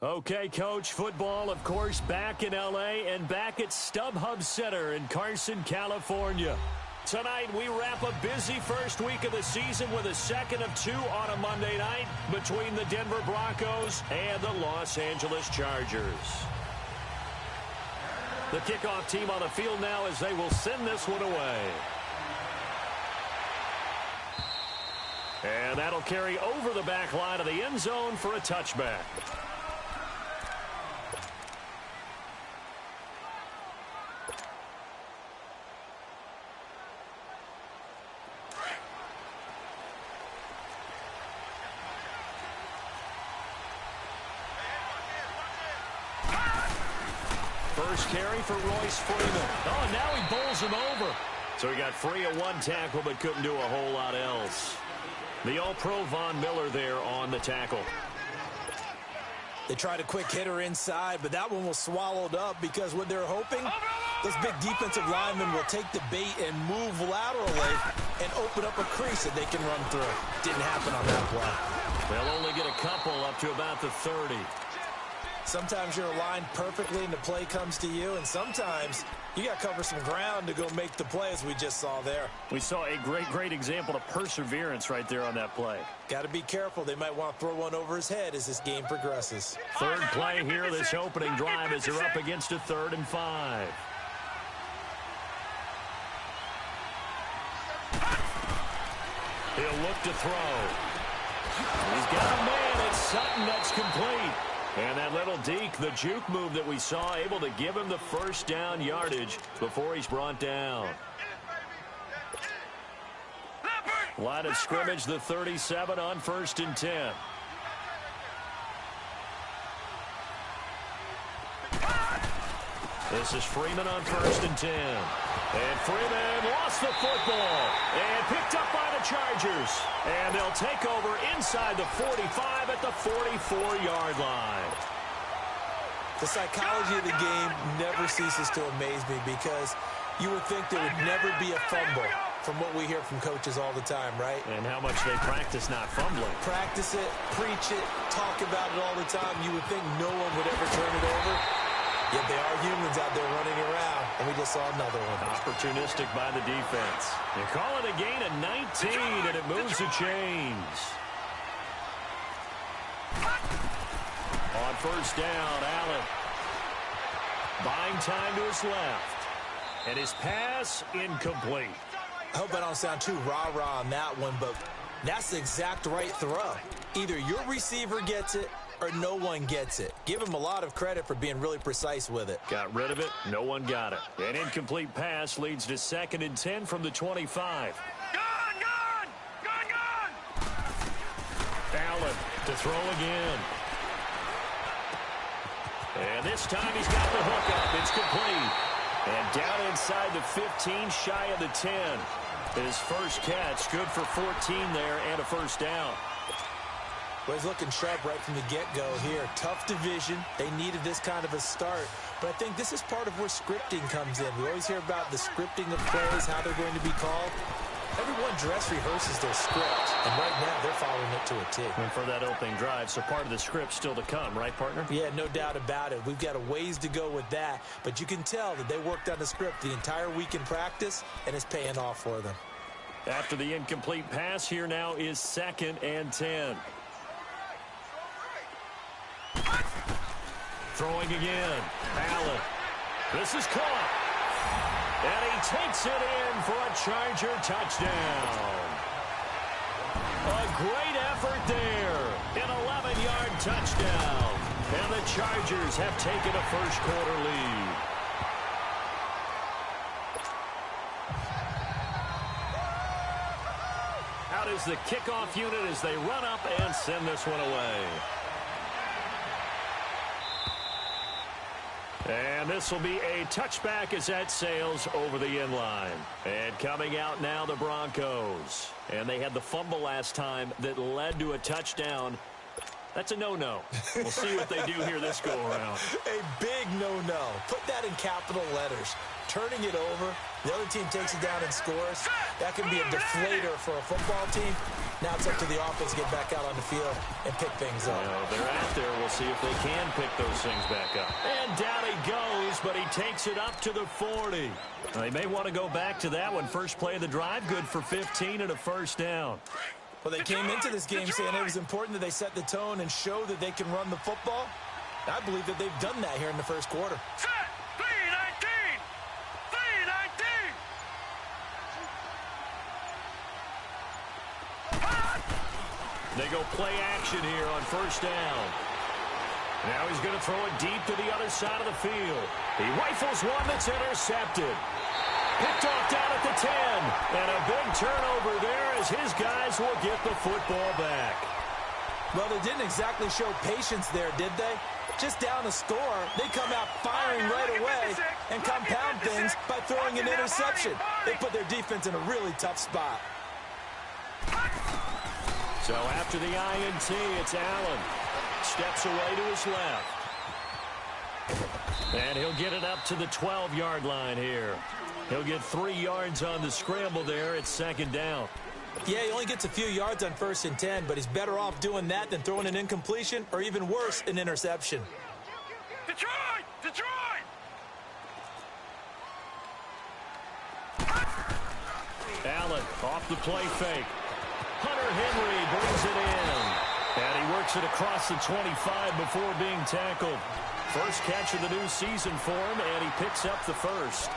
Okay, Coach, football, of course, back in L.A. and back at StubHub Center in Carson, California. Tonight, we wrap a busy first week of the season with a second of two on a Monday night between the Denver Broncos and the Los Angeles Chargers. The kickoff team on the field now as they will send this one away. And that'll carry over the back line of the end zone for a touchback. First carry for Royce Freeman. Oh, and now he bowls him over. So he got free of one tackle but couldn't do a whole lot else. The All-Pro Von Miller there on the tackle. They tried a quick hitter inside, but that one was swallowed up because what they're hoping, those big defensive linemen will take the bait and move laterally and open up a crease that they can run through. Didn't happen on that play. They'll only get a couple up to about the 30. Sometimes you're aligned perfectly and the play comes to you, and sometimes you got to cover some ground to go make the play, as we just saw there. We saw a great example of perseverance right there on that play. Got to be careful. They might want to throw one over his head as this game progresses. Third play here, this opening drive, as they're up against a 3rd and 5. He'll look to throw. He's got a man. It's Sutton that's complete. And that little deke, the juke move that we saw, able to give him the first down yardage before he's brought down. Line of scrimmage, the 37 on 1st and 10. This is Freeman on 1st and 10. And Freeman lost the football and picked up by the Chargers. And they'll take over inside the 45 at the 44-yard line. The psychology of the game never ceases to amaze me because you would think there would never be a fumble from what we hear from coaches all the time, right? And how much they practice not fumbling. Practice it, preach it, talk about it all the time. You would think no one would ever turn it over. Yet they are humans out there running around, and we just saw another one. Opportunistic by the defense. You call it a gain of 19, and it moves the chains. On 1st down, Allen. Buying time to his left. And his pass incomplete. I hope I don't sound too rah-rah on that one, but that's the exact right throw. Either your receiver gets it, or no one gets it. Give him a lot of credit for being really precise with it. Got rid of it. No one got it. An incomplete pass leads to 2nd and 10 from the 25. Gone! Allen to throw again. And this time he's got the hook up. It's complete. And down inside the 15, shy of the 10. His first catch, good for 14 there and a first down. Well, he's looking sharp right from the get-go here. Tough division. They needed this kind of a start. But I think this is part of where scripting comes in. We always hear about the scripting of plays, how they're going to be called. Everyone dress rehearses their script, and right now they're following it to a T. And for that opening drive, so part of the script still to come, right, partner? Yeah, no doubt about it. We've got a ways to go with that, but you can tell that they worked on the script the entire week in practice, and it's paying off for them. After the incomplete pass, here now is 2nd and 10. Throwing again. Allen. This is caught. And he takes it in for a Charger touchdown. A great effort there. An 11-yard touchdown. And the Chargers have taken a first-quarter lead. Out is the kickoff unit as they run up and send this one away. And this will be a touchback as that sails over the end line. And coming out now, the Broncos. And they had the fumble last time that led to a touchdown. That's a no-no. We'll see what they do here this go-around. A big no-no. Put that in capital letters. Turning it over, the other team takes it down and scores. That can be a deflator for a football team. Now it's up to the offense to get back out on the field and pick things up. Well, they're out there. We'll see if they can pick those things back up. And down he goes, but he takes it up to the 40. They may want to go back to that one. First play of the drive, good for 15 and a first down. Well, they came into this game saying it was important that they set the tone and show that they can run the football. I believe that they've done that here in the first quarter. Set, 3-19, 3-19. They go play action here on first down. Now he's going to throw it deep to the other side of the field. He rifles one that's intercepted. Picked off down at the 10. And a big turnover there as his guys will get the football back. Well, they didn't exactly show patience there, did they? Just down a score, they come out firing right away and compound things by throwing an interception. They put their defense in a really tough spot. So after the INT, it's Allen. Steps away to his left. And he'll get it up to the 12-yard line here. He'll get 3 yards on the scramble there. It's second down. Yeah, he only gets a few yards on 1st and 10, but he's better off doing that than throwing an incompletion or even worse, an interception. Detroit! Detroit! Allen off the play fake. Hunter Henry brings it in. And he works it across the 25 before being tackled. First catch of the new season for him, and he picks up the first.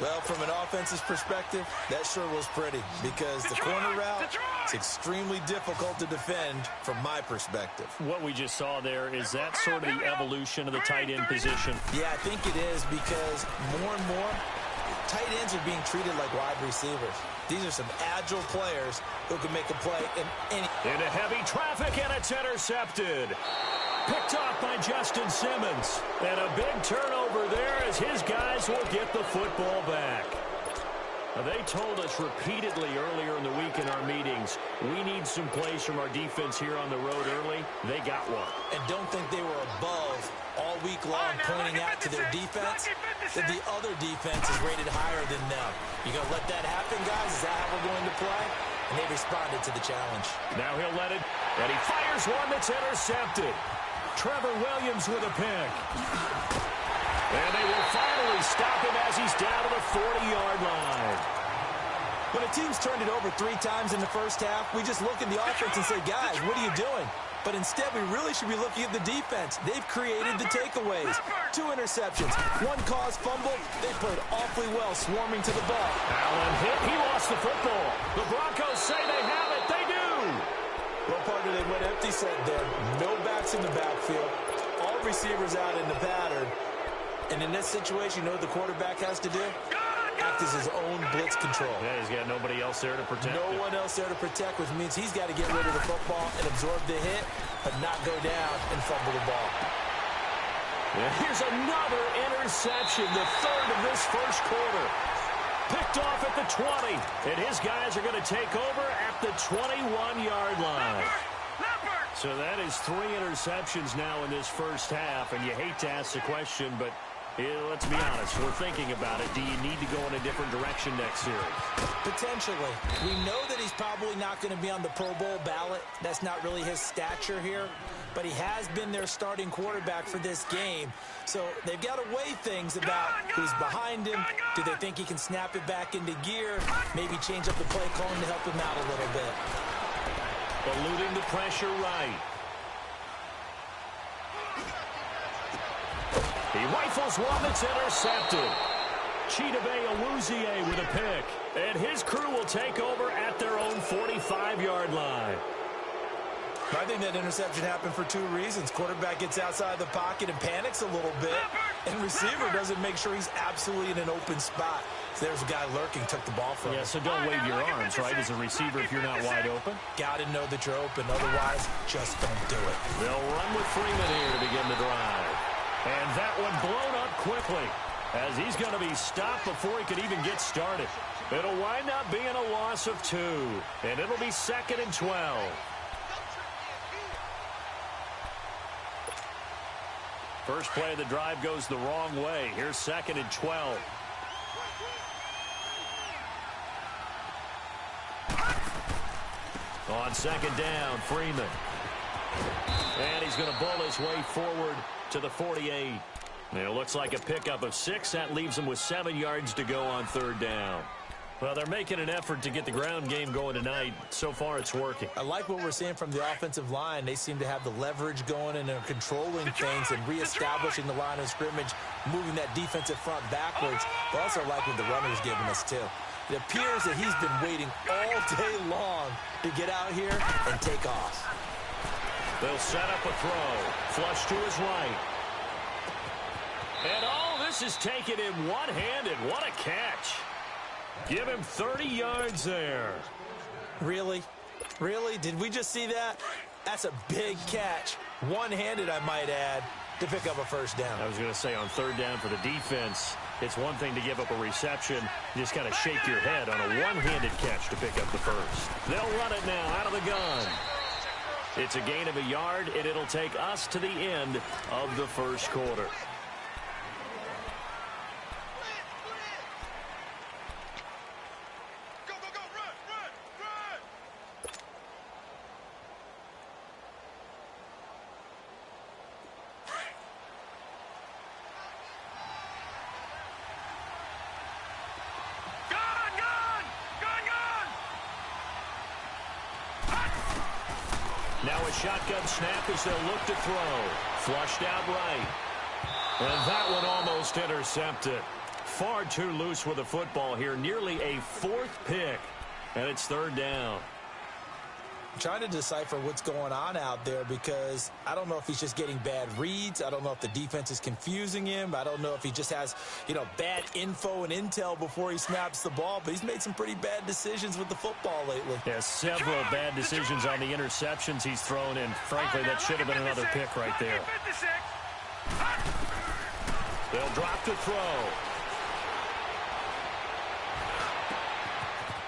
Well, from an offense's perspective, that sure was pretty because the corner route is extremely difficult to defend from my perspective. What we just saw there, is that sort of the evolution of the tight end position? Yeah, I think it is because more and more, tight ends are being treated like wide receivers. These are some agile players who can make a play in any... Into heavy traffic, and it's intercepted. Picked off by Justin Simmons. And a big turnover there as his guys will get the football back. Now, they told us repeatedly earlier in the week in our meetings, we need some plays from our defense here on the road early. They got one. And don't think they were above all week long pointing out to their defense that the other defense is rated higher than them. You going to let that happen, guys? Is that how we're going to play? And they responded to the challenge. Now he'll let it, and he fires one that's intercepted. Trevor Williams with a pick. And they will finally stop him as he's down to the 40-yard line. When a team's turned it over 3 times in the first half, we just look at the offense and say, guys, what are you doing? But instead, we really should be looking at the defense. They've created the takeaways. 2 interceptions, 1 caused fumble. They played awfully well swarming to the ball. Allen hit. He lost the football. The Broncos say they have it. They do. Well, partner, they went empty set there. No backs in the backfield. All receivers out in the pattern. And in this situation, you know what the quarterback has to do? Act as his own blitz control. Yeah, he's got nobody else there to protect. No one else there to protect, which means he's got to get rid of the football and absorb the hit, but not go down and fumble the ball. Yeah, here's another interception, the third of this first quarter. Picked off at the 20, and his guys are going to take over at the 21-yard line. So that is 3 interceptions now in this first half, and you hate to ask the question, but let's be honest, we're thinking about it. Do you need to go in a different direction next series? Potentially. We know that he's probably not going to be on the Pro Bowl ballot. That's not really his stature here. But he has been their starting quarterback for this game. So they've got to weigh things about who's behind him. Do they think he can snap it back into gear? Maybe change up the play calling to help him out a little bit. Eluding the pressure right. He rifles one that's intercepted. Chidobe Awuzie with a pick. And his crew will take over at their own 45-yard line. I think that interception happened for 2 reasons. Quarterback gets outside the pocket and panics a little bit. And receiver doesn't make sure he's absolutely in an open spot. So there's a guy lurking, took the ball from him. Yeah, so don't wave your arms, right, as a receiver if you're not wide open. Got to know that you're open. Otherwise, just don't do it. They'll run with Freeman here to begin the drive. And that one blown up quickly as he's going to be stopped before he could even get started. It'll wind up being a loss of 2. And it'll be 2nd and 12. First play of the drive goes the wrong way. Here's 2nd and 12. On 2nd down, Freeman. And he's going to bull his way forward to the 48. And it looks like a pickup of 6. That leaves him with 7 yards to go on 3rd down. Well, they're making an effort to get the ground game going tonight. So far, it's working. I like what we're seeing from the offensive line. They seem to have the leverage going and are controlling things and reestablishing the line of scrimmage, moving that defensive front backwards. But also like what the runner's giving us, too. It appears that he's been waiting all day long to get out here and take off. They'll set up a throw. Flush to his right. And all this is taken in one-handed. What a catch. Give him 30 yards there. Really? Really? Did we just see that? That's a big catch. One-handed, I might add, to pick up a 1st down. I was going to say on 3rd down for the defense, it's one thing to give up a reception. You just kind of shake your head on a one-handed catch to pick up the 1st. They'll run it now out of the gun. It's a gain of a yard, and it'll take us to the end of the 1st quarter. Now a shotgun snap as they'll look to throw. Flushed out right. And that one almost intercepted. Far too loose with the football here. Nearly a 4th pick. And it's 3rd down. I'm trying to decipher what's going on out there because I don't know if he's just getting bad reads. I don't know if the defense is confusing him. I don't know if he just has, bad info and intel before he snaps the ball. But he's made some pretty bad decisions with the football lately. Yeah, several bad decisions on the interceptions he's thrown in. Frankly, that should have been another pick right there. They'll drop the throw.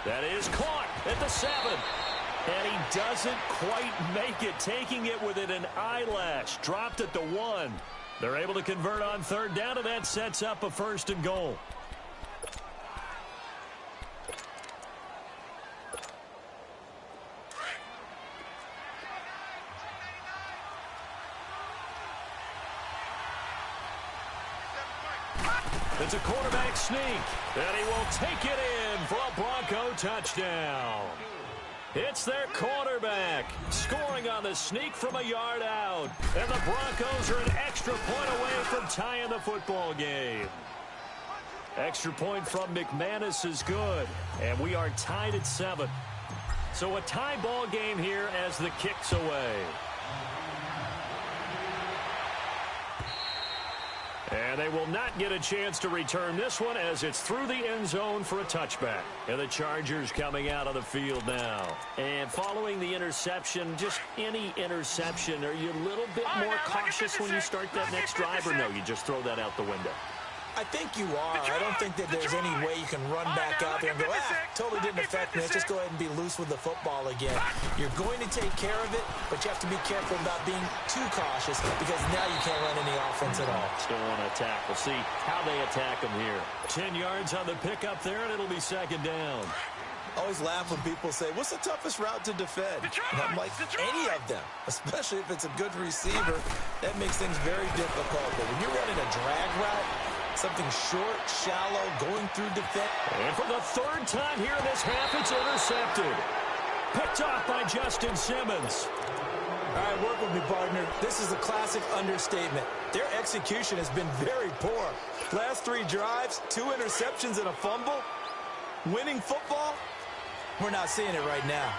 That is caught at the 7. And he doesn't quite make it, taking it within an eyelash. Dropped at the 1. They're able to convert on 3rd down, and that sets up a 1st and goal. It's a quarterback sneak, and he will take it in for a Bronco touchdown. It's their quarterback scoring on the sneak from a yard out. And the Broncos are an extra point away from tying the football game. Extra point from McManus is good. And we are tied at 7. So a tie ball game here as the kick's away. And they will not get a chance to return this one as it's through the end zone for a touchback. And the Chargers coming out of the field now. And following the interception, just any interception, are you a little bit more cautious when you start that next drive, or no, you just throw that out the window? I think you are. I don't think that there's any way you can run back out there and go, totally didn't affect me. Let's just go ahead and be loose with the football again. You're going to take care of it, but you have to be careful about being too cautious because now you can't run any offense at all. Still want to attack. We'll see how they attack them here. 10 yards on the pickup there, and it'll be 2nd down. I always laugh when people say, what's the toughest route to defend? And I'm like, any of them, especially if it's a good receiver. That makes things very difficult. But when you're running a drag route, something short, shallow, going through defense. And for the 3rd time here in this half, it's intercepted. Picked off by Justin Simmons. All right, work with me, partner. This is a classic understatement. Their execution has been very poor. Last 3 drives, 2 interceptions and a fumble. Winning football? We're not seeing it right now.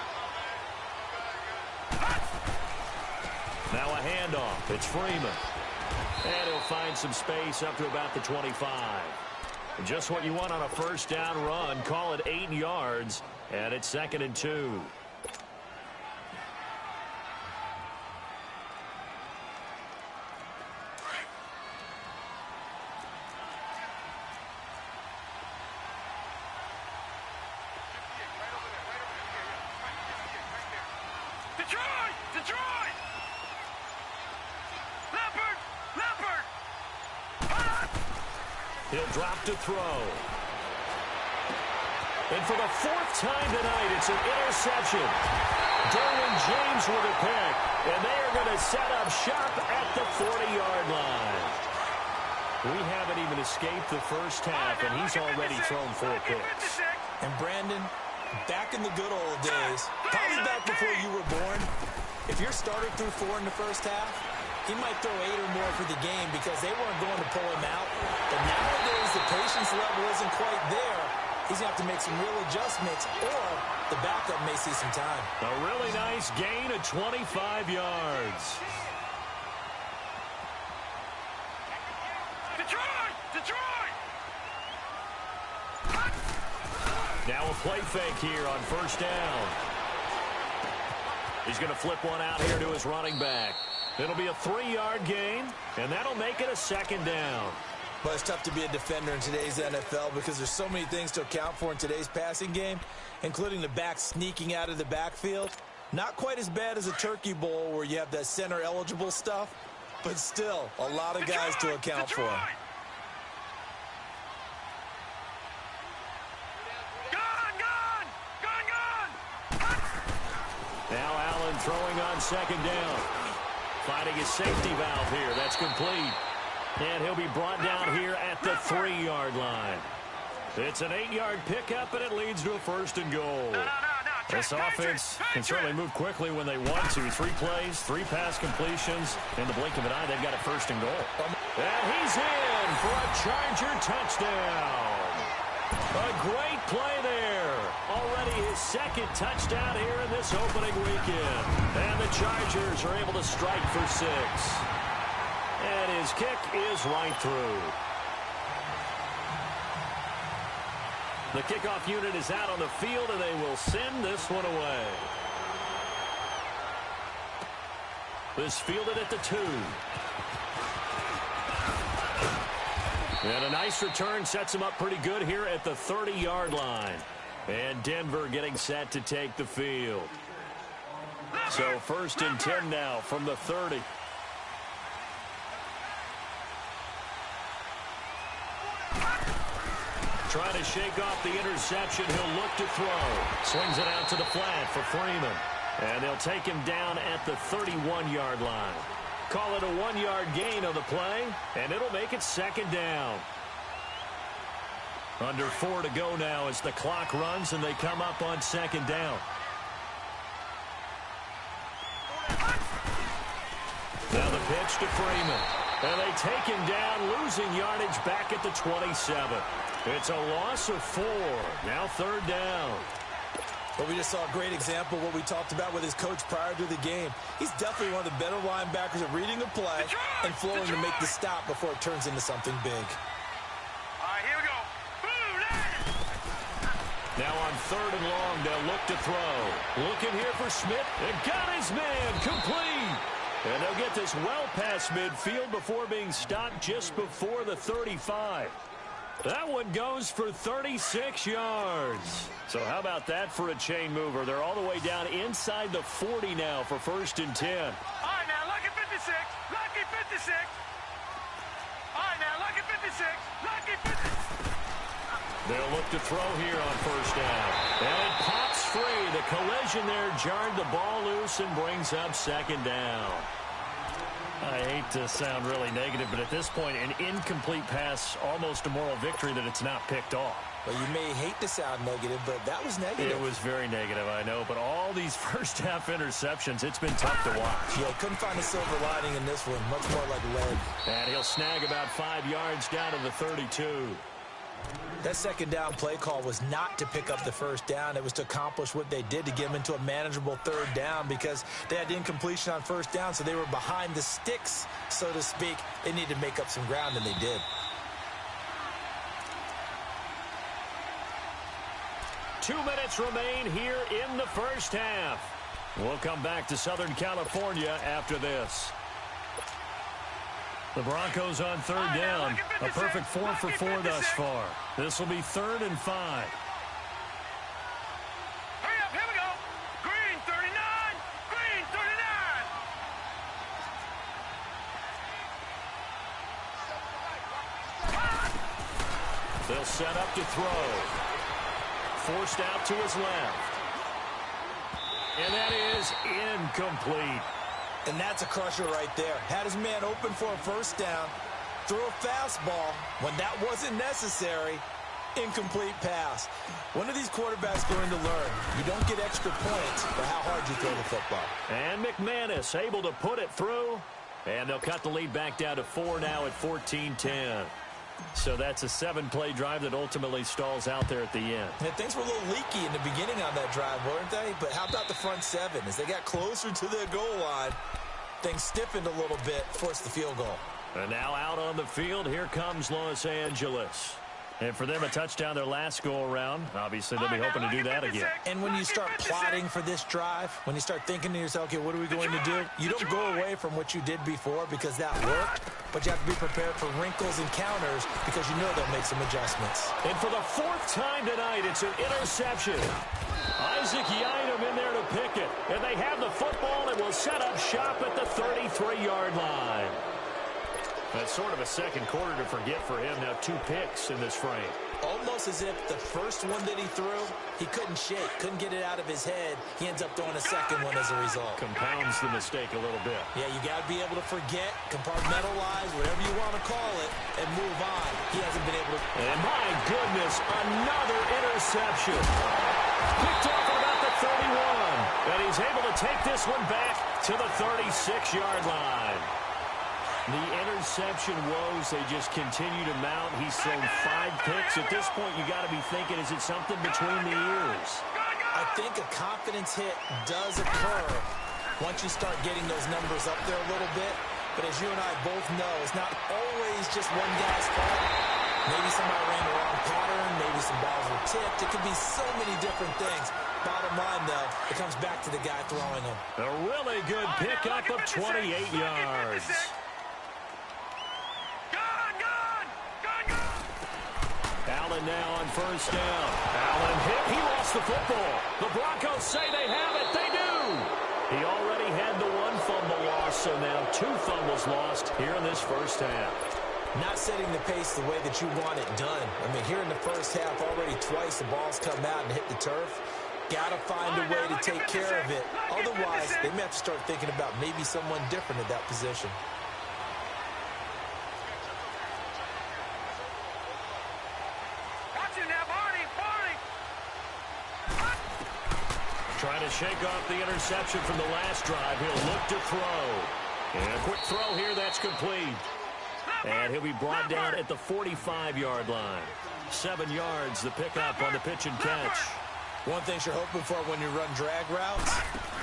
Now a handoff. It's Freeman. And he'll find some space up to about the 25. Just what you want on a 1st down run. Call it 8 yards. And it's 2nd and 2. Detroit! Detroit! Leopard! Leopard! He'll drop to throw. And for the fourth time tonight, it's an interception. Derwin James with a pick. And they are going to set up shop at the 40-yard line. We haven't even escaped the first half, and he's already thrown 4 picks. And Brandon, back in the good old days, probably back before you were born, if your starter threw 4 in the first half, he might throw 8 or more for the game because they weren't going to pull him out. But nowadays, the patience level isn't quite there. He's going to have to make some real adjustments, or the backup may see some time. A really nice gain of 25 yards. Detroit! Detroit! Now a play fake here on first down. He's going to flip one out here to his running back. It'll be a 3-yard gain, and that'll make it a second down. But it's tough to be a defender in today's NFL because there's so many things to account for in today's passing game, including the back sneaking out of the backfield. Not quite as bad as a turkey bowl where you have that center-eligible stuff, but still a lot of guys to account for. Now Allen throwing on second down. Finding his safety valve here. That's complete. And he'll be brought down here at the 3-yard line. It's an 8-yard pickup, and it leads to a first and goal. This offense can certainly move quickly when they want to. 3 plays, 3 pass completions. In the blink of an eye, they've got a first and goal. And he's in for a Charger touchdown. A great play there. Already his second touchdown here in this opening weekend. And the Chargers are able to strike for 6. And his kick is right through. The kickoff unit is out on the field, and they will send this one away. This fielded at the 2. And a nice return sets him up pretty good here at the 30-yard line. And Denver getting set to take the field. So first and 10 now from the 30. Trying to shake off the interception. He'll look to throw. Swings it out to the flat for Freeman. And they'll take him down at the 31-yard line. Call it a 1-yard gain on the play, and it'll make it second down. Under 4 to go now as the clock runs, and they come up on second down. Now the pitch to Freeman. And they take him down, losing yardage back at the 27. It's a loss of 4. Now third down. But we just saw a great example of what we talked about with his coach prior to the game. He's definitely one of the better linebackers at reading a play and flowing to make the stop before it turns into something big. All right, here we go. Now on third and long, they'll look to throw. Looking here for Smith. And got his man complete. And they'll get this well past midfield before being stopped just before the 35. That one goes for 36 yards. So how about that for a chain mover? They're all the way down inside the 40 now for first and 10. All right, now, lucky 56. Lucky 56. All right, now, lucky 56. Lucky 56. They'll look to throw here on first down. And it pops free. The collision there jarred the ball loose and brings up second down. I hate to sound really negative, but at this point, an incomplete pass, almost a moral victory that it's not picked off. Well, you may hate to sound negative, but that was negative. It was very negative, I know, but all these first-half interceptions, it's been tough to watch. Yeah, couldn't find a silver lining in this one. Much more like lead. And he'll snag about 5 yards down to the 32. That second down play call was not to pick up the first down. It was to accomplish what they did to get them into a manageable third down because they had incompletion on first down, so they were behind the sticks, so to speak. They needed to make up some ground, and they did. Two minutes remain here in the first half. We'll come back to Southern California after this. The Broncos on third down. A perfect 4 for 4 thus far. This will be 3rd and 5. Hurry up, here we go. Green 39. Green 39. They'll set up to throw. Forced out to his left. And that is incomplete. And that's a crusher right there. Had his man open for a first down. Threw a fastball when that wasn't necessary. Incomplete pass. When are these quarterbacks going to learn? You don't get extra points for how hard you throw the football. And McManus able to put it through. And they'll cut the lead back down to 4 now at 14-10. So that's a 7-play drive that ultimately stalls out there at the end. And things were a little leaky in the beginning on that drive, weren't they? But how about the front seven? As they got closer to the goal line, things stiffened a little bit, forced the field goal. And now out on the field, here comes Los Angeles. And for them, a touchdown their last go-around. Obviously, they'll be hoping to do that again. And when you start plotting for this drive, when you start thinking to yourself, okay, what are we going to do? You don't go away from what you did before because that worked, but you have to be prepared for wrinkles and counters because you know they'll make some adjustments. And for the 4th time tonight, it's an interception. Isaac Yiadom in there to pick it. And they have the football and will set up shop at the 33-yard line. That's sort of a second quarter to forget for him. Now 2 picks in this frame. Almost as if the first one that he threw, he couldn't shake, couldn't get it out of his head. He ends up throwing a second one as a result. Compounds the mistake a little bit. Yeah, you got to be able to forget, compartmentalize, whatever you want to call it, and move on. He hasn't been able to. And my goodness, another interception. Picked off at about the 31. And he's able to take this one back to the 36-yard line. The interception woes, they just continue to mount. He's thrown 5 picks. At this point, you got to be thinking, is it something between the ears? I think a confidence hit does occur once you start getting those numbers up there a little bit. But as you and I both know, it's not always just one guy's fault. Maybe somebody ran the wrong pattern. Maybe some balls were tipped. It could be so many different things. Bottom line, though, it comes back to the guy throwing them. A really good pickup of 28 yards. Allen now on first down. Allen hit. He lost the football. The Broncos say they have it. They do. He already had the 1 fumble loss, so now 2 fumbles lost here in this first half. Not setting the pace the way that you want it done. I mean, here in the first half, already twice the ball's come out and hit the turf. Got to find a way to take care of it. Otherwise, they may have to start thinking about maybe someone different at that position. Trying to shake off the interception from the last drive. He'll look to throw. And a quick throw here, that's complete. And he'll be brought down at the 45-yard line. 7 yards, the pickup on the pitch and catch. One thing you're hoping for when you run drag routes,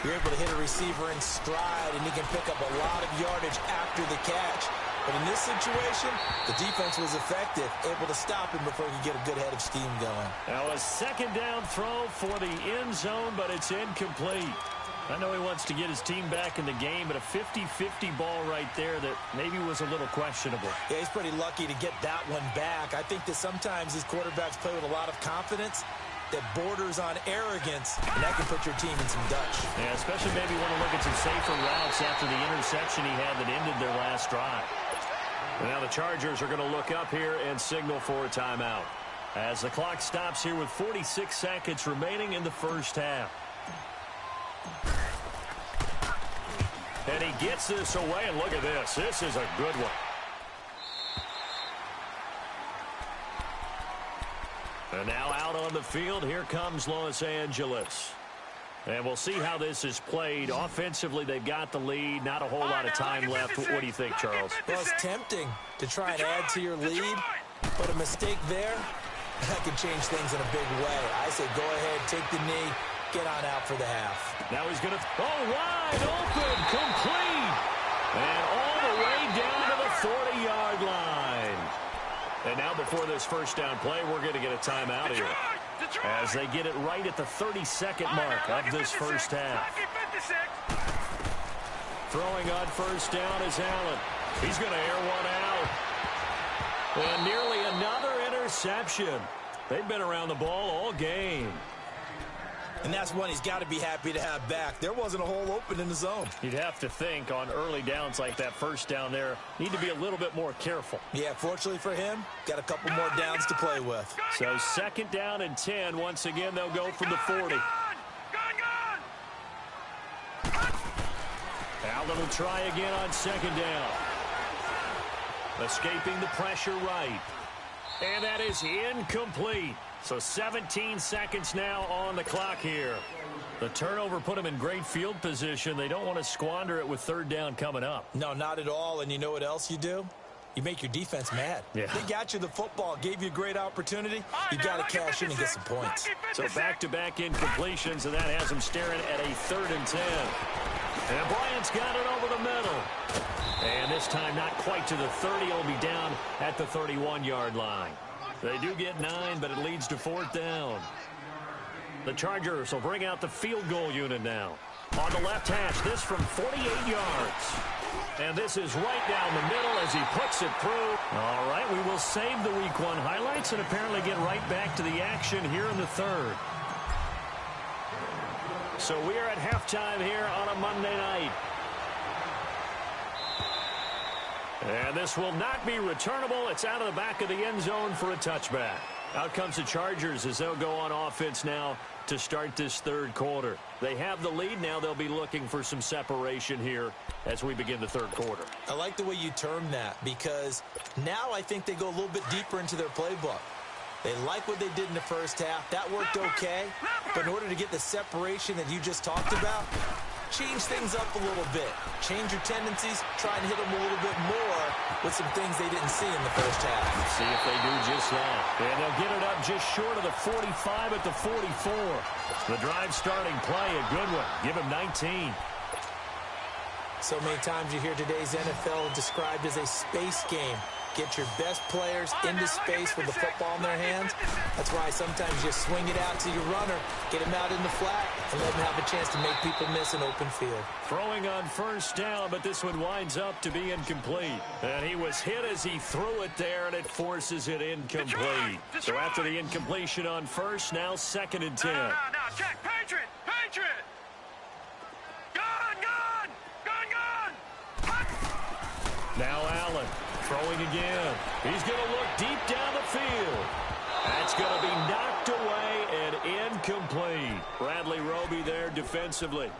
you're able to hit a receiver in stride, and he can pick up a lot of yardage after the catch. But in this situation, the defense was effective, able to stop him before he could get a good head of steam going. Now a second down throw for the end zone, but it's incomplete. I know he wants to get his team back in the game, but a 50-50 ball right there that maybe was a little questionable. Yeah, he's pretty lucky to get that one back. I think that sometimes these quarterbacks play with a lot of confidence that borders on arrogance, and that can put your team in some Dutch. Yeah, especially maybe want to look at some safer routes after the interception he had that ended their last drive. Now the Chargers are going to look up here and signal for a timeout as the clock stops here with 46 seconds remaining in the first half. And he gets this away, and look at this. This is a good one. And now out on the field, here comes Los Angeles. And we'll see how this is played. Offensively, they've got the lead. Not a whole lot of time left. What do you think, Charles? Well, it's tempting to try and add to your lead, but a mistake there, that can change things in a big way. I say go ahead, take the knee, get on out for the half. Now he's going to, wide open, complete. And all the way down to the 40-yard line. And now before this first down play, we're going to get a timeout here as they get it right at the 32nd mark of this first half. Throwing on first down is Allen. He's going to air one out. And nearly another interception. They've been around the ball all game. And that's one he's got to be happy to have back. There wasn't a hole open in the zone. You'd have to think on early downs like that first down there, need to be a little bit more careful. Yeah, fortunately for him, got a couple more downs to play with. So second down and 10. Once again, they'll go from the 40. Allen will try again on second down. Escaping the pressure right. And that is incomplete. So 17 seconds now on the clock here. The turnover put them in great field position. They don't want to squander it with third down coming up. No, not at all. And you know what else you do? You make your defense mad. Yeah. They got you the football, gave you a great opportunity. You got to cash in and get some points. So back-to-back incompletions, and that has them staring at a 3rd and 10. And Bryant's got it over the middle. And this time not quite to the 30. It'll be down at the 31-yard line. They do get 9, but it leads to 4th down. The Chargers will bring out the field goal unit now. On the left hash, this from 48 yards. And this is right down the middle as he puts it through. All right, we will save the Week 1 highlights and apparently get right back to the action here in the 3rd. So we are at halftime here on a Monday night. And this will not be returnable. It's out of the back of the end zone for a touchback. Out comes the Chargers as they'll go on offense now to start this 3rd quarter. They have the lead now. They'll be looking for some separation here as we begin the 3rd quarter. I like the way you term that because now I think they go a little bit deeper into their playbook. They like what they did in the first half. That worked okay. But in order to get the separation that you just talked about, change things up a little bit. Change your tendencies. Try and hit them a little bit more with some things they didn't see in the first half. Let's see if they do just that. And they'll get it up just short of the 45 at the 44. The drive starting play, a good one. Give him 19. So many times you hear today's NFL described as a space game. Get your best players into space with the football in their hands. That's why sometimes you swing it out to your runner, get him out in the flat, and let him have a chance to make people miss an open field. Throwing on first down, but this one winds up to be incomplete. And he was hit as he threw it there, and it forces it incomplete. So after the incompletion on first, now 2nd and 10. No, check. Patriot! Gun! Now Allen. Throwing again. He's going to look deep down the field. That's going to be knocked away and incomplete. Bradley Roby there defensively.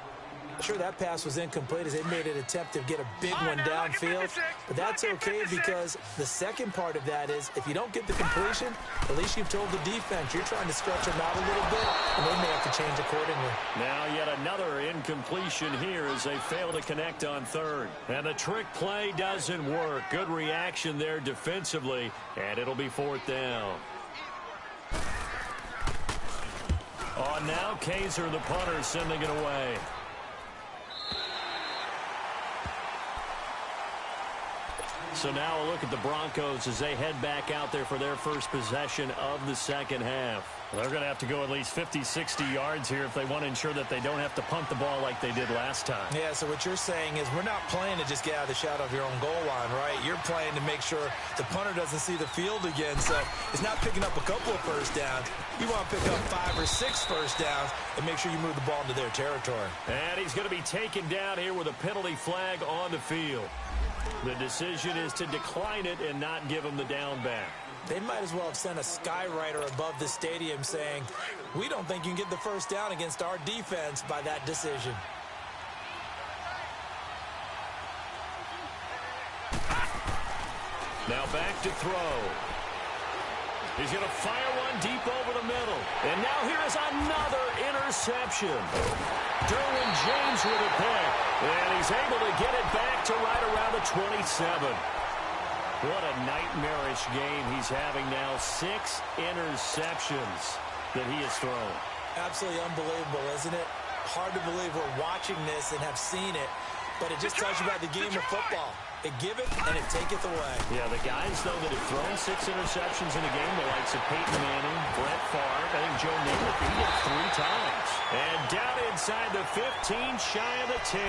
Sure, that pass was incomplete as they made an attempt to get a big one downfield. But that's okay because the second part of that is if you don't get the completion, at least you've told the defense you're trying to stretch them out a little bit, and they may have to change accordingly. Now yet another incompletion here as they fail to connect on 3rd. And the trick play doesn't work. Good reaction there defensively, and it'll be 4th down. On now, Kaiser, the punter, sending it away. So now a look at the Broncos as they head back out there for their first possession of the second half. They're going to have to go at least 50, 60 yards here if they want to ensure that they don't have to punt the ball like they did last time. Yeah, so what you're saying is we're not playing to just get out of the shadow of your own goal line, right? You're playing to make sure the punter doesn't see the field again. So it's not picking up a couple of first downs. You want to pick up 5 or 6 first downs and make sure you move the ball into their territory. And he's going to be taken down here with a penalty flag on the field. The decision is to decline it and not give him the down back. They might as well have sent a skywriter above the stadium saying, we don't think you can get the first down against our defense by that decision. Now back to throw. He's going to fire one deep over the middle. And now here is another interception. Derwin James with a pick. And he's able to get it back to right around the 27. What a nightmarish game he's having now. 6 interceptions that he has thrown. Absolutely unbelievable, isn't it? Hard to believe we're watching this and have seen it, but it just tells you about the game of football. It give it and it taketh away. Yeah, the guys, though, that have thrown 6 interceptions in a game, the likes of Peyton Manning, Brett Favre, I think Joe Namath, he did it 3 times. And down inside the 15, shy of the 10.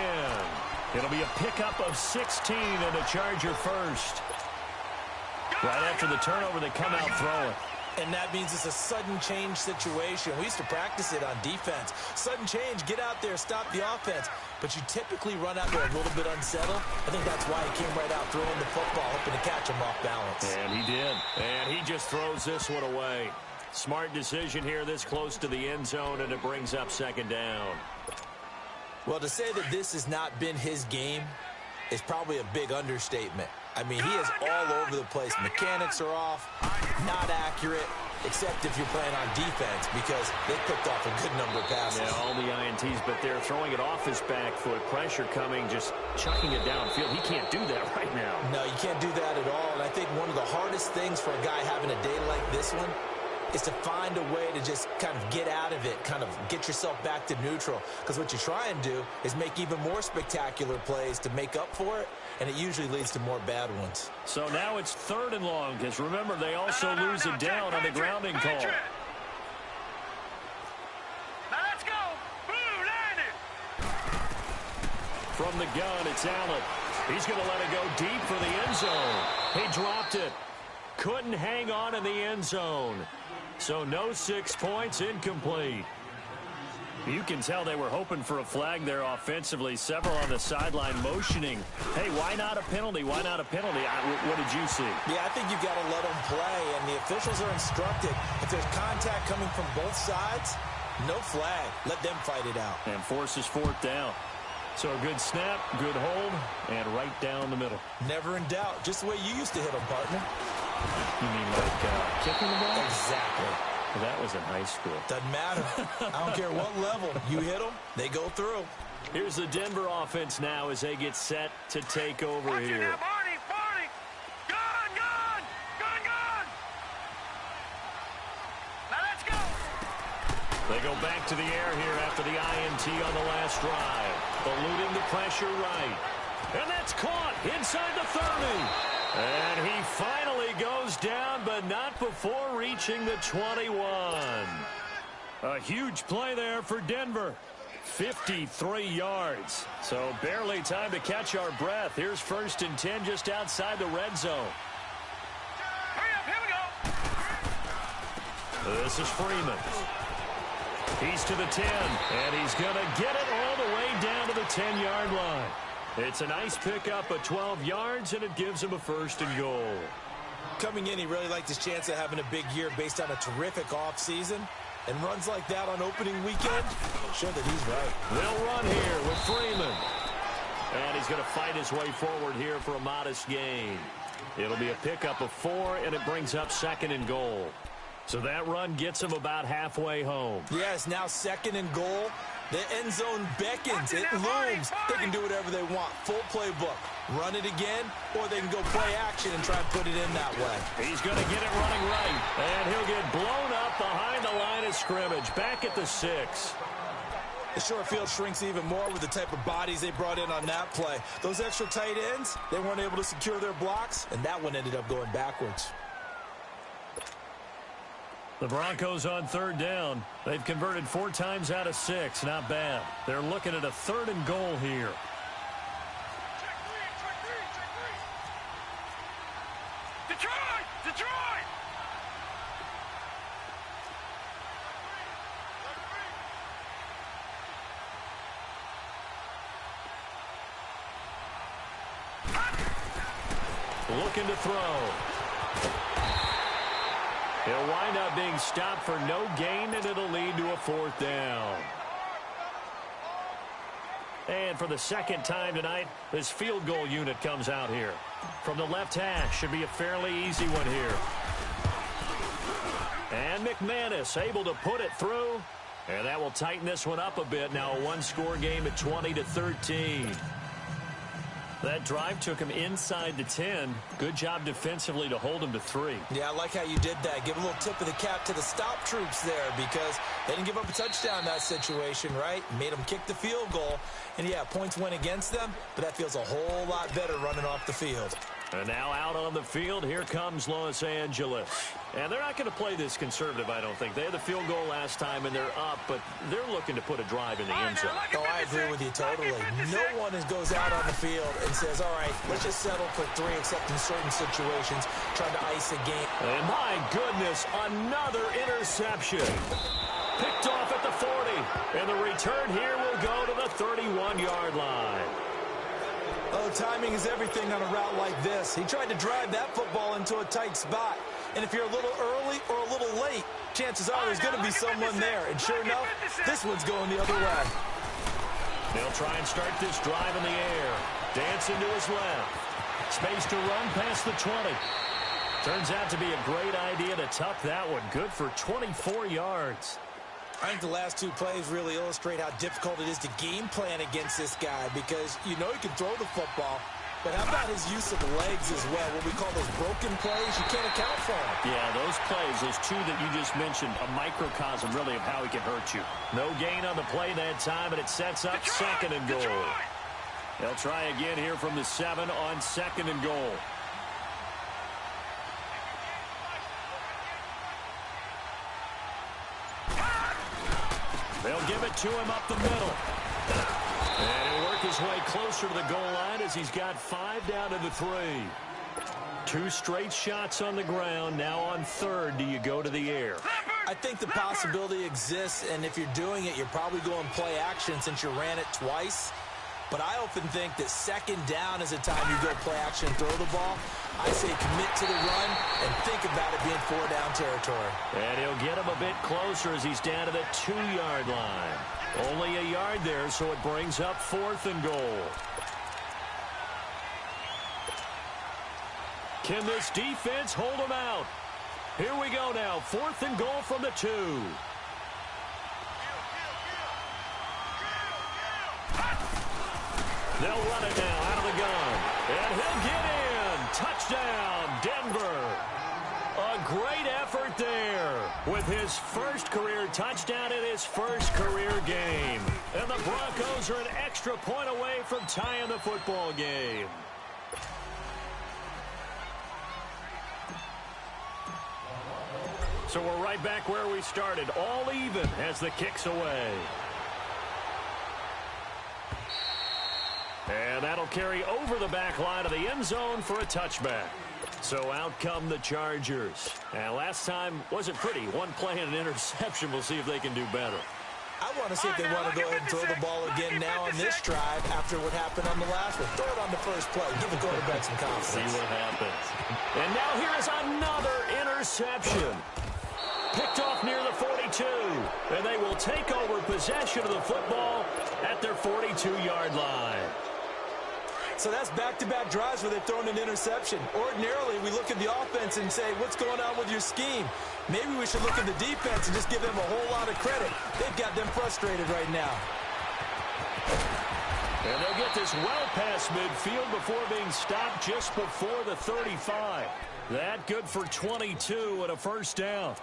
It'll be a pickup of 16 and a Charger first. Right after the turnover, they come out throwing. And that means it's a sudden change situation. We used to practice it on defense. Sudden change, get out there, stop the offense. But you typically run out there a little bit unsettled. I think that's why he came right out throwing the football, hoping to catch him off balance. And he did. And he just throws this one away. Smart decision here this close to the end zone, and it brings up second down. Well, to say that this has not been his game is probably a big understatement. I mean, he is all over the place. Mechanics are off, not accurate, except if you're playing on defense, because they picked off a good number of passes. Yeah, all the INTs, but they're throwing it off his back foot. Pressure coming, just chucking it downfield. He can't do that right now. No, you can't do that at all. And I think one of the hardest things for a guy having a day like this one is to find a way to just kind of get out of it, kind of get yourself back to neutral. Because what you try and do is make even more spectacular plays to make up for it, and it usually leads to more bad ones. So now it's 3rd and long, because remember, they also lose it down on the grounding call. Now let's go. Blue landed. From the gun, it's Allen. He's going to let it go deep for the end zone. He dropped it. Couldn't hang on in the end zone. So no 6 points, incomplete. You can tell they were hoping for a flag there offensively. Several on the sideline motioning. Hey, why not a penalty? Why not a penalty? What did you see? Yeah, I think you've got to let them play, and the officials are instructed. If there's contact coming from both sides, no flag. Let them fight it out. And forces 4th down. So a good snap, good hold, and right down the middle. Never in doubt. Just the way you used to hit them, partner. You mean like kicking the ball? Exactly. Well, that was in high school. Doesn't matter. I don't care what level. You hit them, they go through. Here's the Denver offense now as they get set to take over Watch it here. now, Barney. Gun. Now let's go. They go back to the air here after the INT on the last drive. Eluding the pressure right. And that's caught inside the 30. And he finally goes down, but not before reaching the 21. A huge play there for Denver. 53 yards. So barely time to catch our breath. Here's 1st and 10 just outside the red zone. Hurry up, here we go. This is Freeman. He's to the 10, and he's going to get it all the way down to the 10-yard line. It's a nice pickup of 12 yards, and it gives him a 1st and goal. Coming in, he really liked his chance of having a big year based on a terrific offseason. And runs like that on opening weekend, show that he's right. They'll run here with Freeman. And he's going to fight his way forward here for a modest gain. It'll be a pickup of 4, and it brings up 2nd and goal. So that run gets him about halfway home. Yes, now 2nd and goal. The end zone beckons. It looms. They can do whatever they want. Full playbook. Run it again, or they can go play action and try and put it in that way. He's going to get it running right. And he'll get blown up behind the line of scrimmage. Back at the 6. The short field shrinks even more with the type of bodies they brought in on that play. Those extra tight ends, they weren't able to secure their blocks, and that one ended up going backwards. The Broncos on 3rd down. They've converted 4 times out of 6. Not bad. They're looking at a 3rd and goal here. Detroit! Looking to throw. He'll wind up being stopped for no gain, and it'll lead to a 4th down. And for the 2nd time tonight, this field goal unit comes out here. From the left hash, should be a fairly easy one here. And McManus able to put it through. And that will tighten this one up a bit. Now a 1-score game at 20-13. That drive took him inside the 10. Good job defensively to hold him to 3. Yeah, I like how you did that. Give a little tip of the cap to the stop troops there, because they didn't give up a touchdown in that situation, right? Made them kick the field goal. And, yeah, points went against them, but that feels a whole lot better running off the field. And now out on the field, here comes Los Angeles. And they're not going to play this conservative, I don't think. They had the field goal last time, and they're up, but they're looking to put a drive in the end zone. Oh, I agree with you totally. No one goes out on the field and says, all right, let's just settle for 3, except in certain situations, trying to ice a game. And my goodness, another interception. Picked off at the 40. And the return here will go to the 31-yard line. Oh, timing is everything on a route like this. He tried to drive that football into a tight spot. And if you're a little early or a little late, chances are there's going to be someone there. And sure enough, this one's going the other way. They'll try and start this drive in the air. Dancing to his left. Space to run past the 20. Turns out to be a great idea to tuck that one. Good for 24 yards. I think the last 2 plays really illustrate how difficult it is to game plan against this guy, because you know he can throw the football, but how about his use of legs as well? What we call those broken plays, you can't account for them. Yeah, those plays, those 2 that you just mentioned, a microcosm really of how he can hurt you. No gain on the play that time, and it sets up second and goal. They'll try again here from the 7 on second and goal. They'll give it to him up the middle. And he'll work his way closer to the goal line as he's got 5 down to the 3. 2 straight shots on the ground. Now on third, do you go to the air? I think the possibility exists, and if you're doing it, you're probably going play action since you ran it twice. But I often think that second down is a time you go play action and throw the ball. I say commit to the run and think about it being 4-down territory. And he'll get him a bit closer as he's down to the 2-yard line. Only a yard there, so it brings up 4th and goal. Can this defense hold him out? Here we go now. 4th and goal from the 2. They'll run it now out of the gun. And he'll get in. Touchdown, Denver. A great effort there with his first career touchdown in his first career game. And the Broncos are an extra point away from tying the football game. So we're right back where we started. All even as the kick's away. And that'll carry over the back line of the end zone for a touchback. So out come the Chargers. And last time wasn't pretty. 1 play and an interception. We'll see if they can do better. I want to see if they want to go ahead and throw the ball again now on this drive after what happened on the last one. Throw it on the first play. Give the quarterback some confidence. See what happens. And now here is another interception. Picked off near the 42. And they will take over possession of the football at their 42-yard line. So that's back-to-back drives where they've thrown an interception. Ordinarily, we look at the offense and say, what's going on with your scheme? Maybe we should look at the defense and just give them a whole lot of credit. They've got them frustrated right now. And they'll get this well past midfield before being stopped just before the 35. That good for 22 and a first down.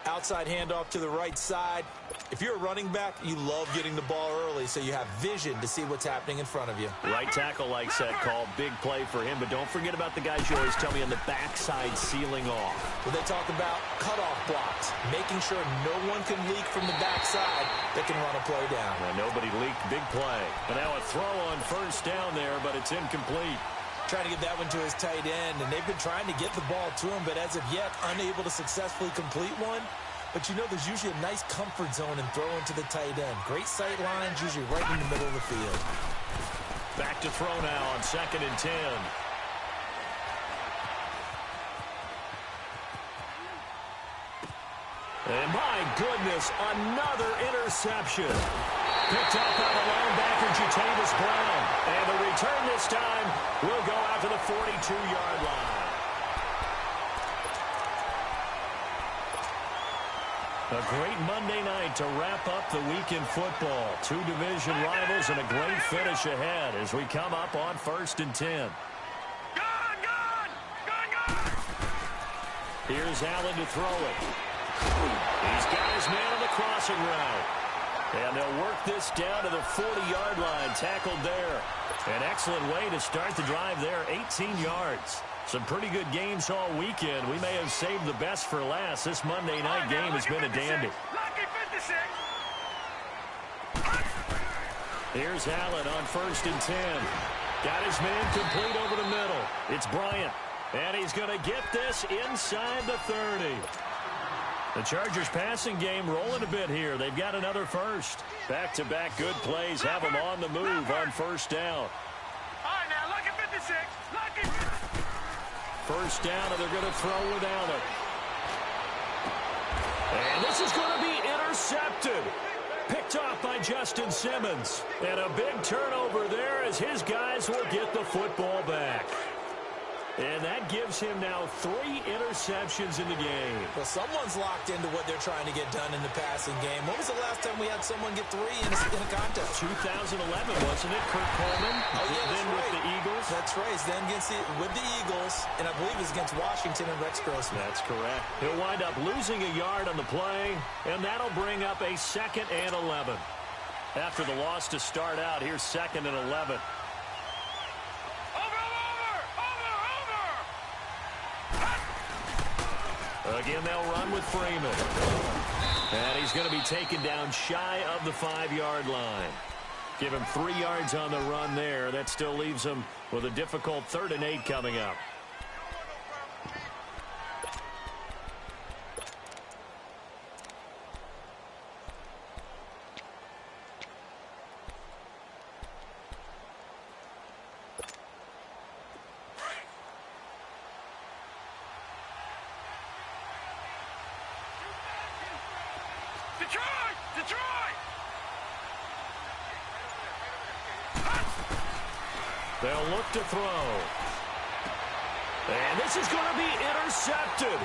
Outside handoff to the right side. If you're a running back, you love getting the ball early so you have vision to see what's happening in front of you. Right tackle likes that call. Big play for him, but don't forget about the guys you always tell me on the backside sealing off. When they talk about cutoff blocks, making sure no one can leak from the backside that can run a play down. And nobody leaked. Big play. And now a throw on first down there, but it's incomplete. Trying to get that one to his tight end, and they've been trying to get the ball to him, but as of yet, unable to successfully complete one. But you know there's usually a nice comfort zone in throwing to the tight end. Great sight lines, usually right in the middle of the field. Back to throw now on 2nd and 10. And my goodness, another interception. Picked up by the linebacker, Jatavis Brown. And the return this time will go out to the 42-yard line. A great Monday night to wrap up the week in football. 2 division rivals and a great finish ahead as we come up on 1st and 10. Here's Allen to throw it. He's got his man on the crossing route. And they'll work this down to the 40-yard line, tackled there. An excellent way to start the drive there, 18 yards. Some pretty good games all weekend. We may have saved the best for last. This Monday night game has been a dandy. Here's Allen on 1st and 10. Got his man complete over the middle. It's Bryant. And he's going to get this inside the 30. The Chargers passing game rolling a bit here. They've got another first. Back-to-back good plays have them on the move on 1st down. All right, now, lucky 56. Lucky 56. 1st down, and they're going to throw without it. And this is going to be intercepted. Picked off by Justin Simmons. And a big turnover there as his guys will get the football back. And that gives him now 3 interceptions in the game. Well, someone's locked into what they're trying to get done in the passing game. When was the last time we had someone get 3 in a contest? 2011, wasn't it? Kurt Coleman. Oh, yeah, then right. with the Eagles. That's right. Then with the Eagles, and I believe it's against Washington and Rex Grossman. That's correct. He'll wind up losing a yard on the play, and that'll bring up a 2nd and 11. After the loss to start out, here's 2nd and 11. Again, they'll run with Freeman. And he's going to be taken down shy of the 5-yard line. Give him 3 yards on the run there. That still leaves him with a difficult 3rd and 8 coming up. They'll look to throw. And this is going to be intercepted.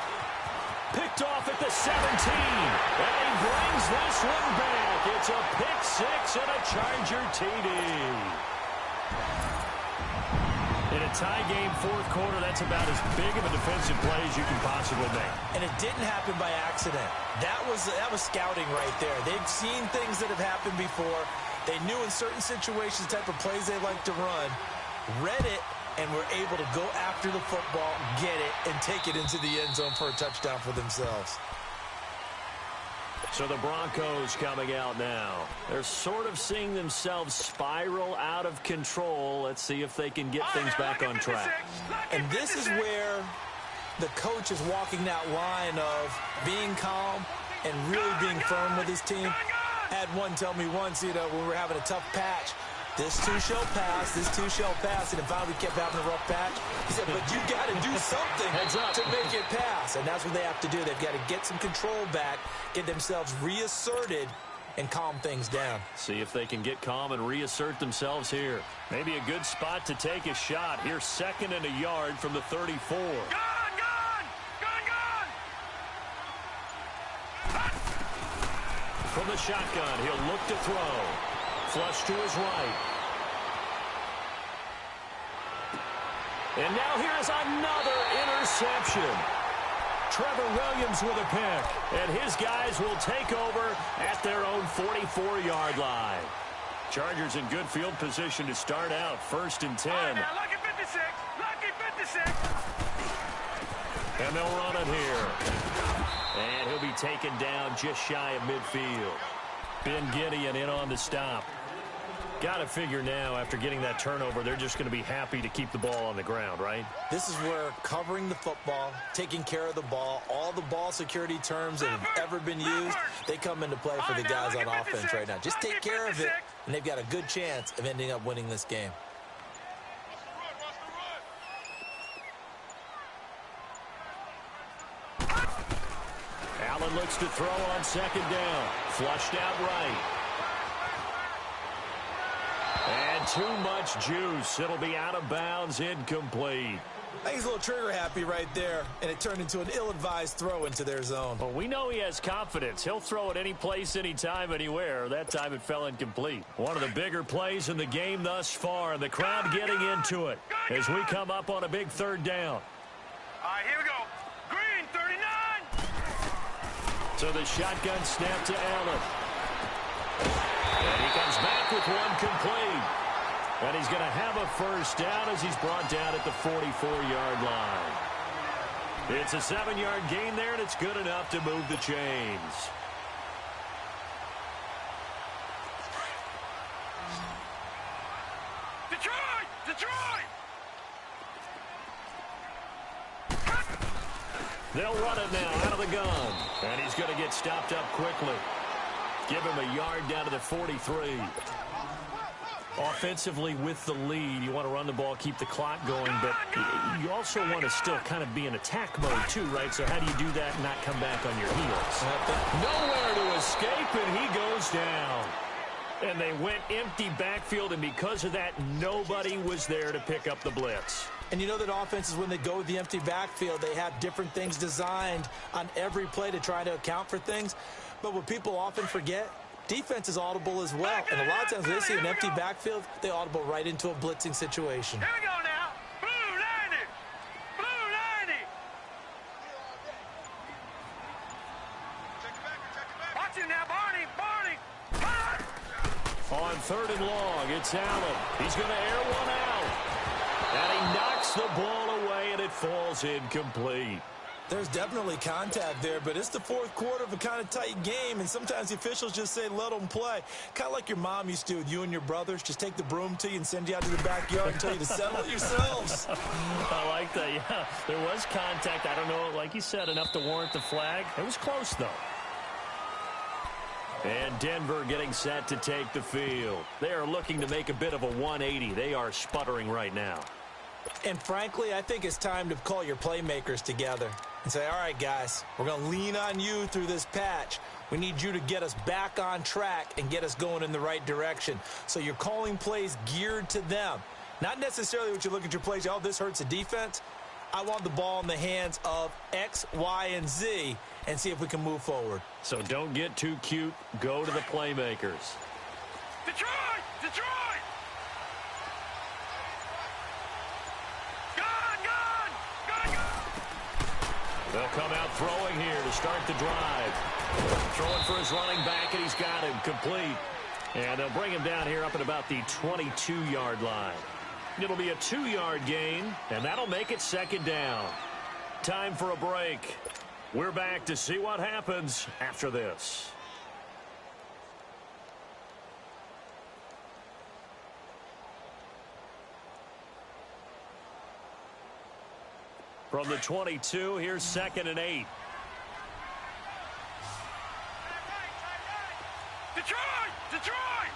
Picked off at the 17. And he brings this one back. It's a pick 6 and a Charger TD. In a tie game, 4th quarter, that's about as big of a defensive play as you can possibly make. And it didn't happen by accident. That was scouting right there. They've seen things that have happened before. They knew in certain situations the type of plays they like to run. Read it, and were able to go after the football, get it, and take it into the end zone for a touchdown for themselves. So the Broncos coming out now. They're sort of seeing themselves spiral out of control. Let's see if they can get things back on track. And this is where the coach is walking that line of being calm and really being firm with his team. Had one tell me once, when we were having a tough patch, this too shall pass, this too shall pass, and if we kept having a rough patch, he said, but you got to do something to make it pass, and that's what they have to do. They've got to get some control back, get themselves reasserted, and calm things down. See if they can get calm and reassert themselves here. Maybe a good spot to take a shot. Here's 2nd and a yard from the 34. From the shotgun, he'll look to throw. Flush to his right. And now here's another interception. Trevor Williams with a pick. And his guys will take over at their own 44-yard line. Chargers in good field position to start out. 1st and 10. Right, now, lucky 56. Lucky 56. And they'll run it here. And he'll be taken down just shy of midfield. Ben Gideon in on the stop. Got to figure now, after getting that turnover, they're just going to be happy to keep the ball on the ground, right? This is where covering the football, taking care of the ball, all the ball security terms that have ever been used, they come into play for the guys on offense right now. Just take care of it, and they've got a good chance of ending up winning this game. Allen looks to throw on 2nd down. Flushed out right. And too much juice. It'll be out of bounds, incomplete. I think he's a little trigger happy right there, and it turned into an ill-advised throw into their zone. Well, we know he has confidence. He'll throw it any place, anytime, anywhere. That time it fell incomplete. One of the bigger plays in the game thus far, and the crowd getting into it as we come up on a big 3rd down. All right, here we go. Green, 39. So the shotgun snap to Allen. comes back with one complete. And he's going to have a first down as he's brought down at the 44-yard line. It's a 7-yard gain there, and it's good enough to move the chains. Detroit! Detroit! They'll run it now out of the gun. And he's going to get stopped up quickly. Give him a yard down to the 43. Offensively with the lead, you want to run the ball, keep the clock going, but you also want to still kind of be in attack mode too, right? So how do you do that and not come back on your heels? Nowhere to escape, and he goes down. And they went empty backfield, and because of that, nobody was there to pick up the blitz. And you know that offenses, when they go with the empty backfield, they have different things designed on every play to try to account for things. But what people often forget, defense is audible as well. And a lot of times when they see an empty backfield, they audible right into a blitzing situation. Here we go now. Blue 90. Blue 90. Watch it now, Barney. Barney. On 3rd and long, it's Allen. He's going to air one out. And he knocks the ball away, and it falls incomplete. There's definitely contact there, but it's the 4th quarter of a kind of tight game, and sometimes the officials just say, let them play. Kind of like your mom used to with you and your brothers. Just take the broom to you and send you out to the backyard and tell you to settle it yourselves. I like that, yeah. There was contact. I don't know, like you said, enough to warrant the flag. It was close, though. And Denver getting set to take the field. They are looking to make a bit of a 180. They are sputtering right now. And frankly, I think it's time to call your playmakers together and say, all right, guys, we're going to lean on you through this patch. We need you to get us back on track and get us going in the right direction. So you're calling plays geared to them. Not necessarily what you look at your plays, oh, this hurts the defense. I want the ball in the hands of X, Y, and Z and see if we can move forward. So don't get too cute. Go to the playmakers. Detroit! Detroit! Gun! Gun! Gun! Gun! They'll come out throwing here to start the drive. Throwing for his running back, and he's got him complete. And they'll bring him down here up at about the 22-yard line. It'll be a 2-yard gain, and that'll make it 2nd down. Time for a break. We're back to see what happens after this. From the 22, here's 2nd and 8. Detroit! Detroit!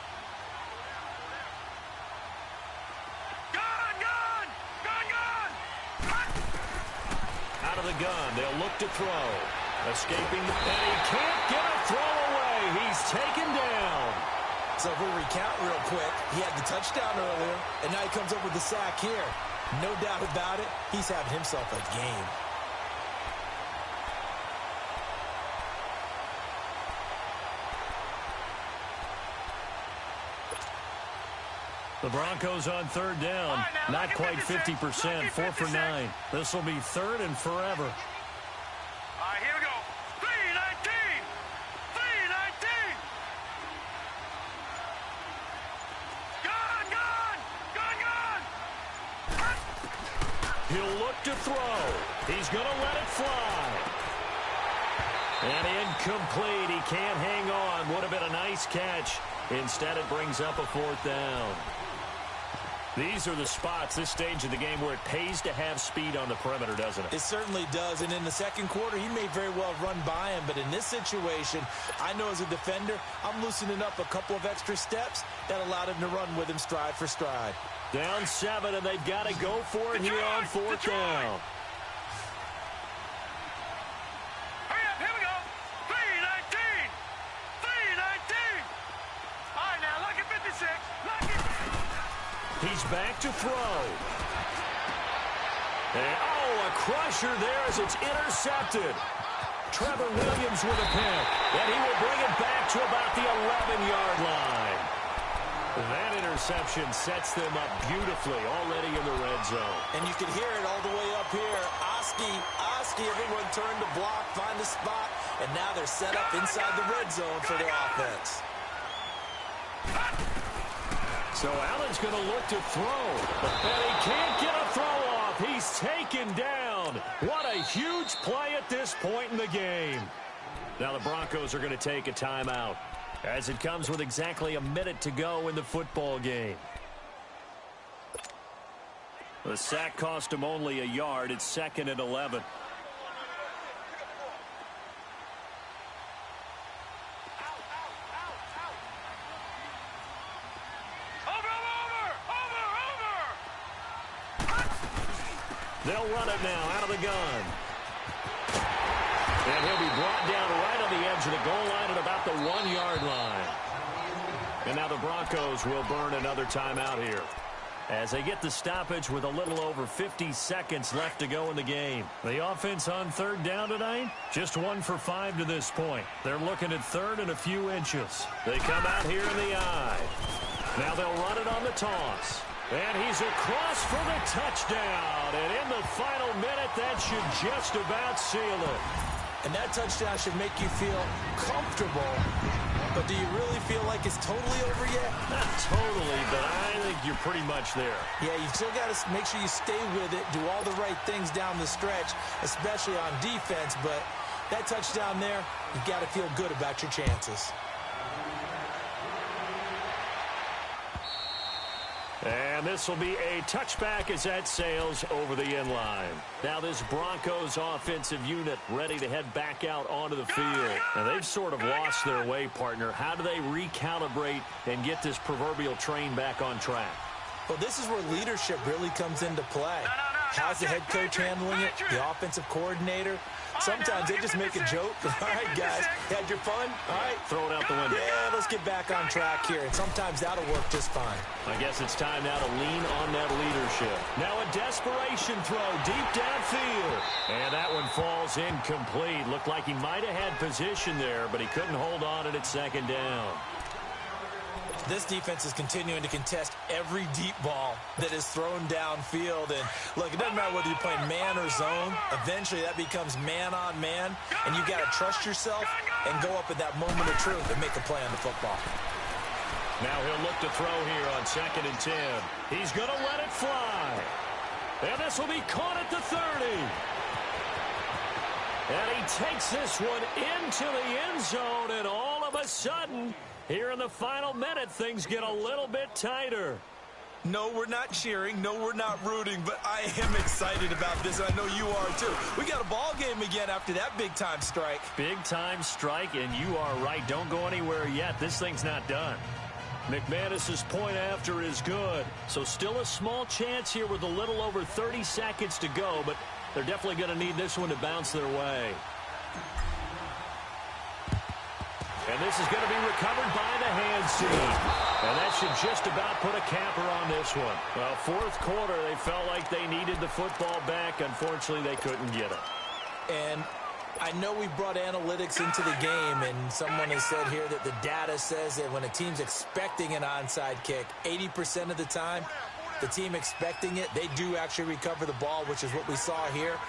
Gun! Gun! Gun! Gun! Out of the gun, they'll look to throw. Escaping, and he can't get a throw away. He's taken down. So if we recount real quick, he had the touchdown earlier, and now he comes up with the sack here. No doubt about it, he's having himself a game. The Broncos on 3rd down. Not quite 50%, 4 for 9. This will be 3rd and forever. All right, here we go. 3-19. 3-19. Gun! Gun! Gun! Gun! He'll look to throw. He's going to let it fly. And incomplete. He can't hang on. Would have been a nice catch. Instead, it brings up a 4th down. These are the spots, this stage of the game, where it pays to have speed on the perimeter, doesn't it? It certainly does, and in the 2nd quarter, he may very well run by him, but in this situation, I know as a defender, I'm loosening up a couple of extra steps that allowed him to run with him stride for stride. Down 7, and they've got to go for it here on 4th down. Hurry up, here we go. 3-19. 3-19. All right, now, lucky 56. Lucky. He's back to throw. And, oh, a crusher there as it's intercepted. Trevor Williams with a pick, and he will bring it back to about the 11-yard line. That interception sets them up beautifully already in the red zone. And you can hear it all the way up here. Oski, everyone turned to block, find a spot, and now they're set up inside the red zone for their offense. So Allen's going to look to throw. And he can't get a throw off. He's taken down. What a huge play at this point in the game. Now the Broncos are going to take a timeout, as it comes with exactly a minute to go in the football game. The sack cost him only a yard. It's 2nd and 11. They'll run it now out of the gun. And he'll be brought down right on the edge of the goal line at about the 1-yard line. And now the Broncos will burn another timeout here, as they get the stoppage with a little over 50 seconds left to go in the game. The offense on 3rd down tonight, just 1 for 5 to this point. They're looking at 3rd and a few inches. They come out here in the eye. Now they'll run it on the toss. And he's across for the touchdown. And in the final minute, that should just about seal it. And that touchdown should make you feel comfortable. But do you really feel like it's totally over yet? Not totally, but I think you're pretty much there. Yeah, you still got to make sure you stay with it, do all the right things down the stretch, especially on defense. But that touchdown there, you got to feel good about your chances. And this will be a touchback as that sails over the end line. Now this Broncos offensive unit ready to head back out onto the field. Now they've sort of lost their way, partner. How do they recalibrate and get this proverbial train back on track? Well, this is where leadership really comes into play. How's the head coach handling it? The offensive coordinator? Sometimes they just make a joke. All right, guys, had your fun? All right. Throw it out the window. Yeah, let's get back on track here. And sometimes that'll work just fine. I guess it's time now to lean on that leadership. Now a desperation throw deep downfield. And that one falls incomplete. Looked like he might have had position there, but he couldn't hold on it at 2nd down. This defense is continuing to contest every deep ball that is thrown downfield. And look, it doesn't matter whether you're playing man or zone. Eventually that becomes man on man, and you got to trust yourself and go up at that moment of truth and make a play on the football. Now he'll look to throw here on 2nd and 10. He's going to let it fly. And this will be caught at the 30. And he takes this one into the end zone, and all of a sudden, here in the final minute, things get a little bit tighter. No, we're not cheering. No, we're not rooting, but I am excited about this. I know you are, too. We got a ball game again after that big-time strike. Big-time strike, and you are right. Don't go anywhere yet. This thing's not done. McManus's point after is good. So still a small chance here with a little over 30 seconds to go, but they're definitely going to need this one to bounce their way. And this is going to be recovered by the hands team. And that should just about put a capper on this one. Well, 4th quarter, they felt like they needed the football back. Unfortunately, they couldn't get it. And I know we brought analytics into the game, and someone has said here that the data says that when a team's expecting an onside kick, 80% of the time, the team expecting it, they do actually recover the ball, which is what we saw here.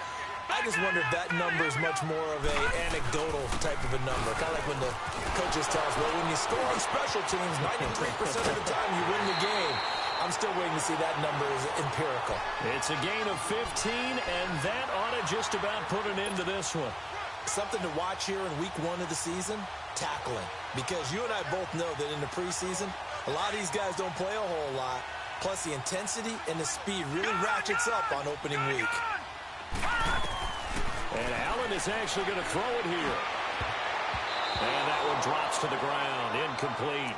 I just wonder if that number is much more of a anecdotal type of a number. Kind of like when the coaches tell us, well, when you score on special teams, 93% of the time you win the game. I'm still waiting to see that number is empirical. It's a gain of 15, and that ought to just about put an end to this one. Something to watch here in week 1 of the season, tackling. Because you and I both know that in the preseason, a lot of these guys don't play a whole lot. Plus, the intensity and the speed really ratchets up on opening week. And Allen is actually going to throw it here. And that one drops to the ground. Incomplete.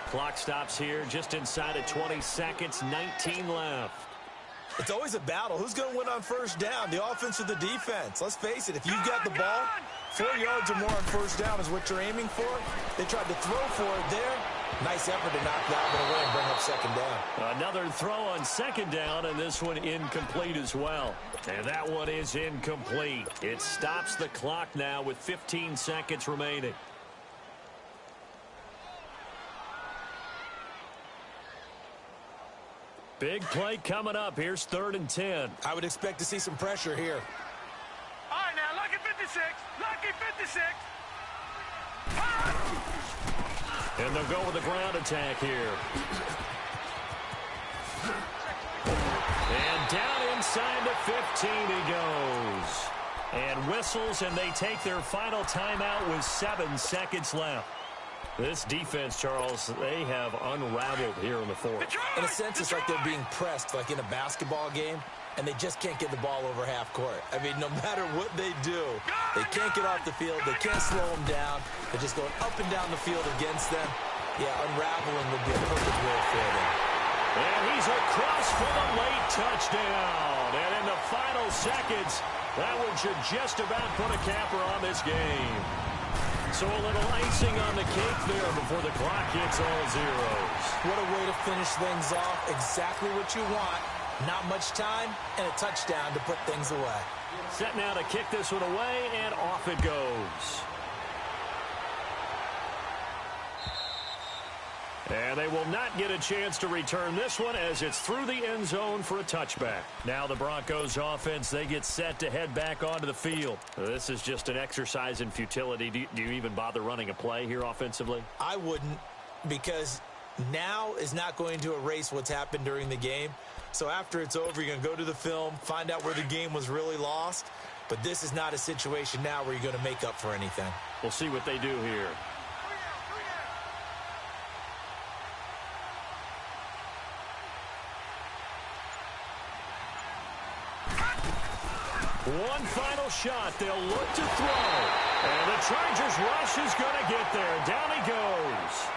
Clock stops here just inside of 20 seconds. 19 left. It's always a battle. Who's going to win on 1st down, the offense or the defense? Let's face it, if you've got the ball, 4 yards or more on 1st down is what you're aiming for. They tried to throw for it there. Nice effort to knock that one away and bring up 2nd down. Another throw on 2nd down, and this one incomplete as well. And that one is incomplete. It stops the clock now with 15 seconds remaining. Big play coming up. Here's 3rd and 10. I would expect to see some pressure here. All right, now, lucky 56. Lucky 56. And they'll go with a ground attack here. And down inside the 15 he goes. And whistles, and they take their final timeout with 7 seconds left. This defense, Charles, they have unraveled here in the fourth. In a sense, it's like they're being pressed, like in a basketball game, and they just can't get the ball over half court. I mean, no matter what they do, they can't get off the field. They can't slow them down. They're just going up and down the field against them. Yeah, unraveling would be a perfect word for them. And he's across for the late touchdown. And in the final seconds, that one should just about put a capper on this game. So a little icing on the cake there before the clock hits all zeros. What a way to finish things off. Exactly what you want. Not much time and a touchdown to put things away. Set now to kick this one away, and off it goes. And they will not get a chance to return this one as it's through the end zone for a touchback. Now the Broncos offense, they get set to head back onto the field. This is just an exercise in futility. Do you even bother running a play here offensively? I wouldn't, because now is not going to erase what's happened during the game. So after it's over, you're going to go to the film, find out where the game was really lost. But this is not a situation now where you're going to make up for anything. We'll see what they do here. One final shot. They'll look to throw. And the Chargers rush is going to get there. Down he goes.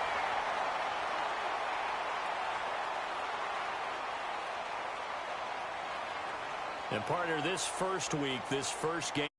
And partner, this first week, this first game.